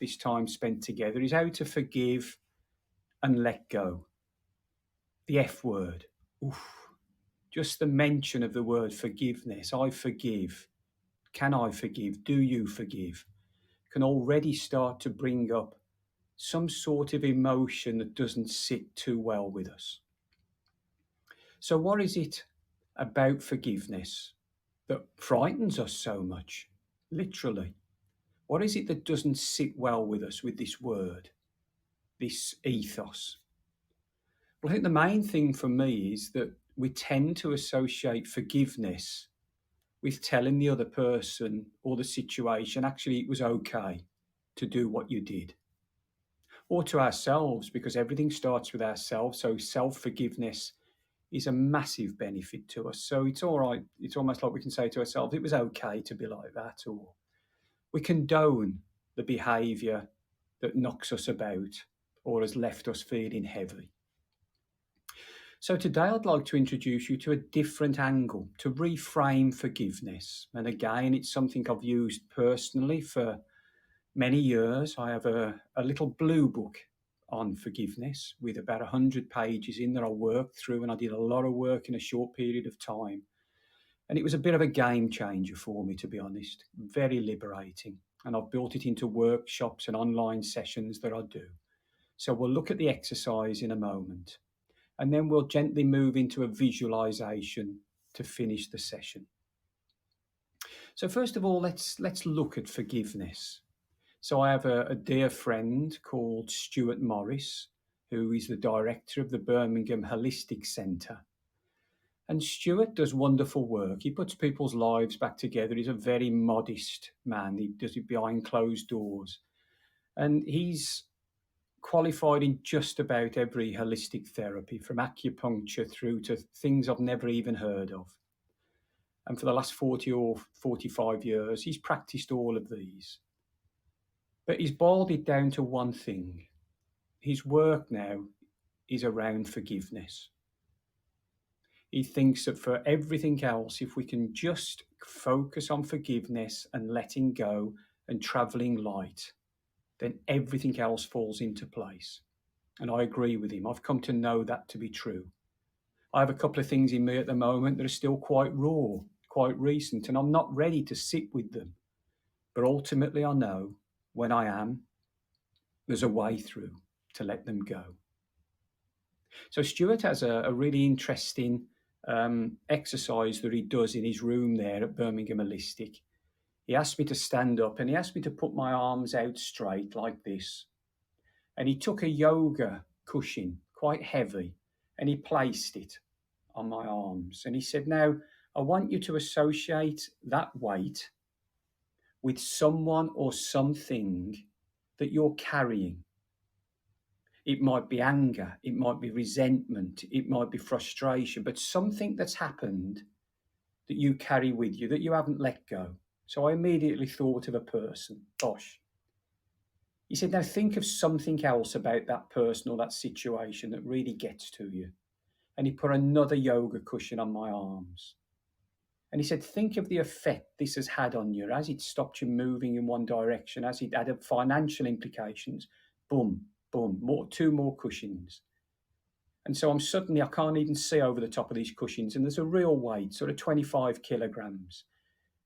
this time spent together is how to forgive and let go. The F word. Oof. Just the mention of the word forgiveness. I forgive. Can I forgive? Do you forgive? Can already start to bring up some sort of emotion that doesn't sit too well with us. So, what is it about forgiveness that frightens us so much? Literally. What is it that doesn't sit well with us with this word, this ethos? Well, I think the main thing for me is that we tend to associate forgiveness with telling the other person or the situation, actually, it was okay to do what you did. Or to ourselves, because everything starts with ourselves. So self forgiveness is a massive benefit to us. So it's all right. It's almost like we can say to ourselves, it was okay to be like that, or we condone the behaviour that knocks us about or has left us feeling heavy. So today I'd like to introduce you to a different angle to reframe forgiveness. And again, it's something I've used personally for many years. I have a little blue book on forgiveness with about 100 pages in that I worked through, and I did a lot of work in a short period of time. And it was a bit of a game changer for me, to be honest, very liberating. And I've built it into workshops and online sessions that I do. So we'll look at the exercise in a moment, and then we'll gently move into a visualization to finish the session. So first of all, let's look at forgiveness. So I have a dear friend called Stuart Morris, who is the director of the Birmingham Holistic Centre. And Stuart does wonderful work. He puts people's lives back together. He's a very modest man. He does it behind closed doors. And he's qualified in just about every holistic therapy, from acupuncture through to things I've never even heard of. And for the last 40 or 45 years, he's practiced all of these. But he's boiled it down to one thing. His work now is around forgiveness. He thinks that for everything else, if we can just focus on forgiveness and letting go and traveling light, then everything else falls into place. And I agree with him. I've come to know that to be true. I have a couple of things in me at the moment that are still quite raw, quite recent, and I'm not ready to sit with them. But ultimately, I know when I am, there's a way through to let them go. So Stuart has a really interesting exercise that he does in his room there at Birmingham Holistic. He asked me to stand up and he asked me to put my arms out straight like this. And he took a yoga cushion, quite heavy, and he placed it on my arms. And he said, now, I want you to associate that weight with someone or something that you're carrying. It might be anger, it might be resentment, it might be frustration, but something that's happened that you carry with you that you haven't let go. So I immediately thought of a person. Gosh. He said, now think of something else about that person or that situation that really gets to you. And he put another yoga cushion on my arms. And he said, think of the effect this has had on you as it stopped you moving in one direction, as it had financial implications. Boom, boom, two more cushions. And so I can't even see over the top of these cushions. And there's a real weight, sort of 25 kilograms.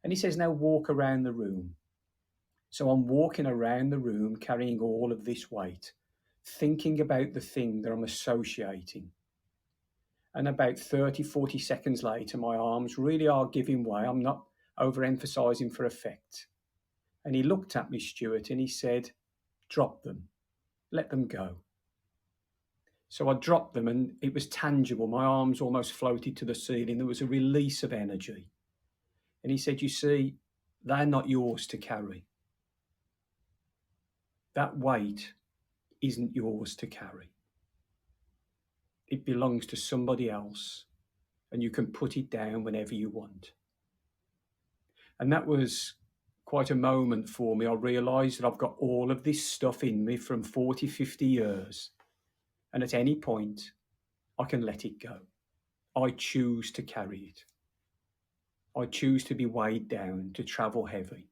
And he says, now walk around the room. So I'm walking around the room carrying all of this weight, thinking about the thing that I'm associating. And about 30, 40 seconds later, my arms really are giving way. I'm not overemphasizing for effect. And he looked at me, Stuart, and he said, drop them, let them go. So I dropped them and it was tangible. My arms almost floated to the ceiling. There was a release of energy. And he said, you see, they're not yours to carry. That weight isn't yours to carry. It belongs to somebody else, and you can put it down whenever you want. And that was quite a moment for me. I realised that I've got all of this stuff in me from 40, 50 years. And at any point, I can let it go. I choose to carry it. I choose to be weighed down, to travel heavy.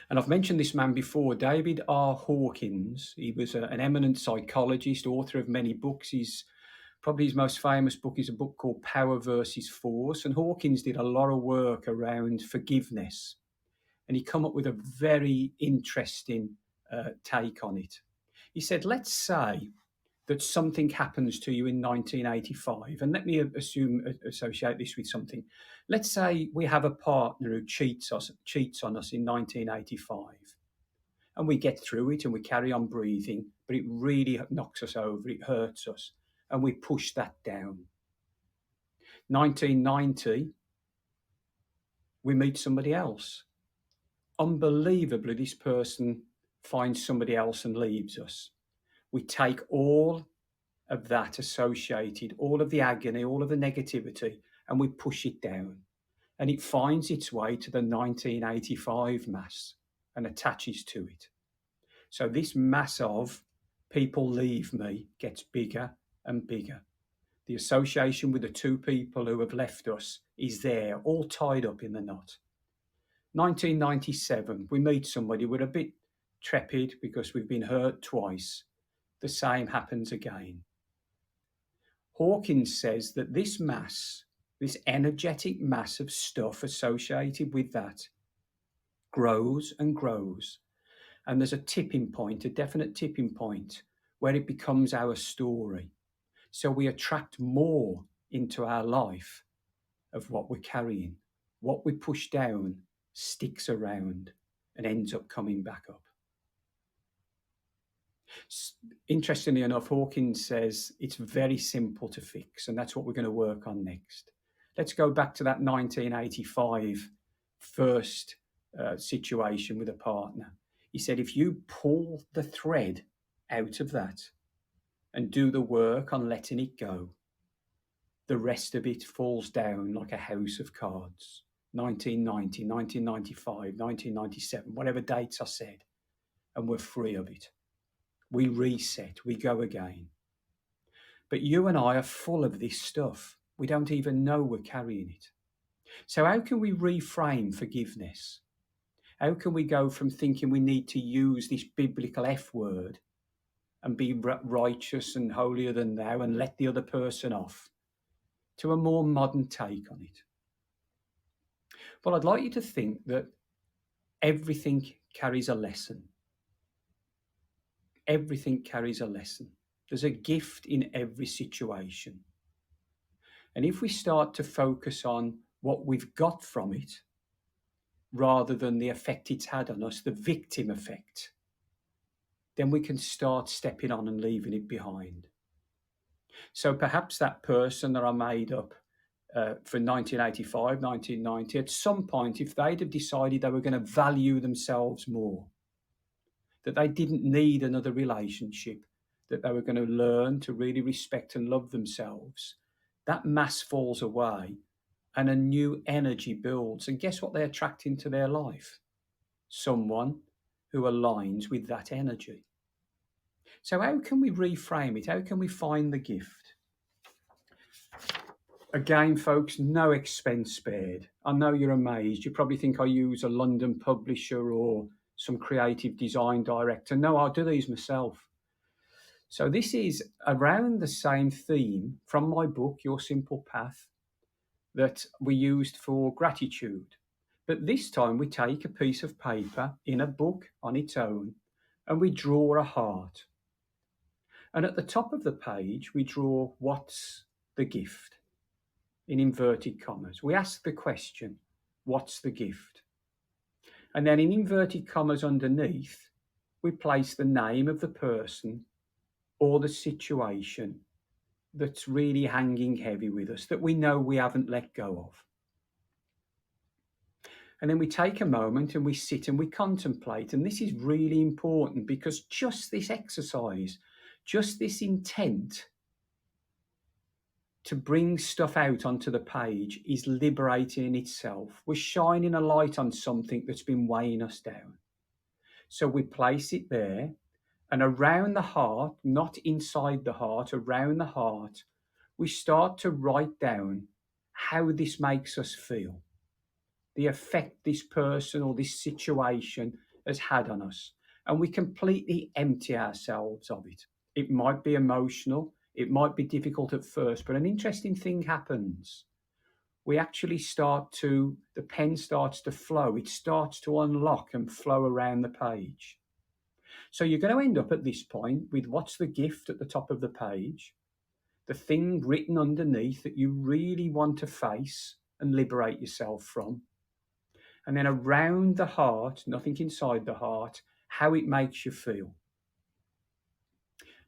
And I've mentioned this man before, David R. Hawkins. He was an eminent psychologist, author of many books. Probably his most famous book is a book called Power versus Force. And Hawkins did a lot of work around forgiveness. And he come up with a very interesting take on it. He said, let's say that something happens to you in 1985, and let me associate this with something. Let's say we have a partner who cheats on us in 1985, and we get through it and we carry on breathing, but it really knocks us over, it hurts us, and we push that down. 1990, we meet somebody else. Unbelievably, this person finds somebody else and leaves us. We take all of that associated, all of the agony, all of the negativity, and we push it down. And it finds its way to the 1985 mass and attaches to it. So this mass of people leave me gets bigger and bigger. The association with the two people who have left us is there, all tied up in the knot. 1997, we meet somebody, we're a bit trepid because we've been hurt twice. The same happens again. Hawkins says that this mass, this energetic mass of stuff associated with that, grows and grows. And there's a tipping point, a definite tipping point, where it becomes our story. So we attract more into our life of what we're carrying. What we push down sticks around and ends up coming back up. Interestingly enough, Hawkins says it's very simple to fix, and that's what we're going to work on next. Let's go back to that 1985 first situation with a partner. He said, if you pull the thread out of that and do the work on letting it go, the rest of it falls down like a house of cards. 1990, 1995, 1997, whatever dates I said, and we're free of it. We reset, we go again. But you and I are full of this stuff. We don't even know we're carrying it. So how can we reframe forgiveness? How can we go from thinking we need to use this biblical F word and be righteous and holier than thou and let the other person off to a more modern take on it? Well, I'd like you to think that everything carries a lesson. Everything carries a lesson. There's a gift in every situation. And if we start to focus on what we've got from it, rather than the effect it's had on us, the victim effect, then we can start stepping on and leaving it behind. So perhaps that person that I made up for 1985, 1990, at some point, if they'd have decided they were going to value themselves more, that they didn't need another relationship, that they were going to learn to really respect and love themselves, that mass falls away and a new energy builds. And guess what they attract into their life? Someone who aligns with that energy. So how can we reframe it? How can we find the gift? Again, folks, no expense spared. I know you're amazed. You probably think I use a London publisher or some creative design director. No, I do these myself. So this is around the same theme from my book, Your Simple Path, that we used for gratitude. But this time we take a piece of paper in a book on its own and we draw a heart. And at the top of the page, we draw what's the gift in inverted commas. We ask the question, what's the gift? And then in inverted commas underneath, we place the name of the person or the situation that's really hanging heavy with us, that we know we haven't let go of. And then we take a moment and we sit and we contemplate. And this is really important because just this exercise, just this intent to bring stuff out onto the page is liberating in itself. We're shining a light on something that's been weighing us down. So we place it there, and around the heart, not inside the heart, around the heart, we start to write down how this makes us feel, the effect this person or this situation has had on us, and we completely empty ourselves of it. It might be emotional, it might be difficult at first, but an interesting thing happens. We actually the pen starts to flow, it starts to unlock and flow around the page. So you're going to end up at this point with what's the gift at the top of the page, the thing written underneath that you really want to face and liberate yourself from. And then around the heart, nothing inside the heart, how it makes you feel.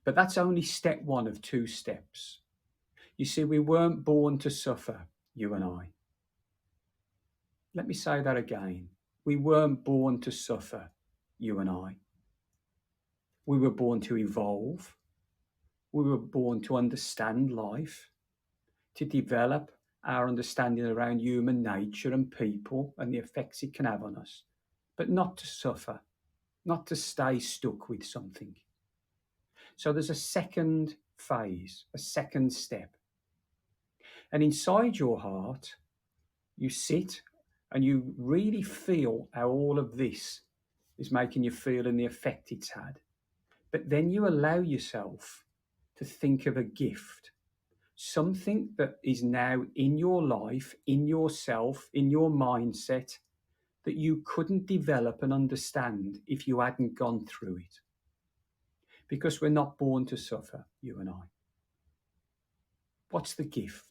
But that's only step one of 2 steps. You see, we weren't born to suffer, you and I. Let me say that again. We weren't born to suffer, you and I. We were born to evolve. We were born to understand life, to develop our understanding around human nature and people and the effects it can have on us, but not to suffer, not to stay stuck with something. So there's a second phase, a second step. And inside your heart, you sit and you really feel how all of this is making you feel and the effect it's had. But then you allow yourself to think of a gift, something that is now in your life, in yourself, in your mindset, that you couldn't develop and understand if you hadn't gone through it. Because we're not born to suffer, you and I. What's the gift?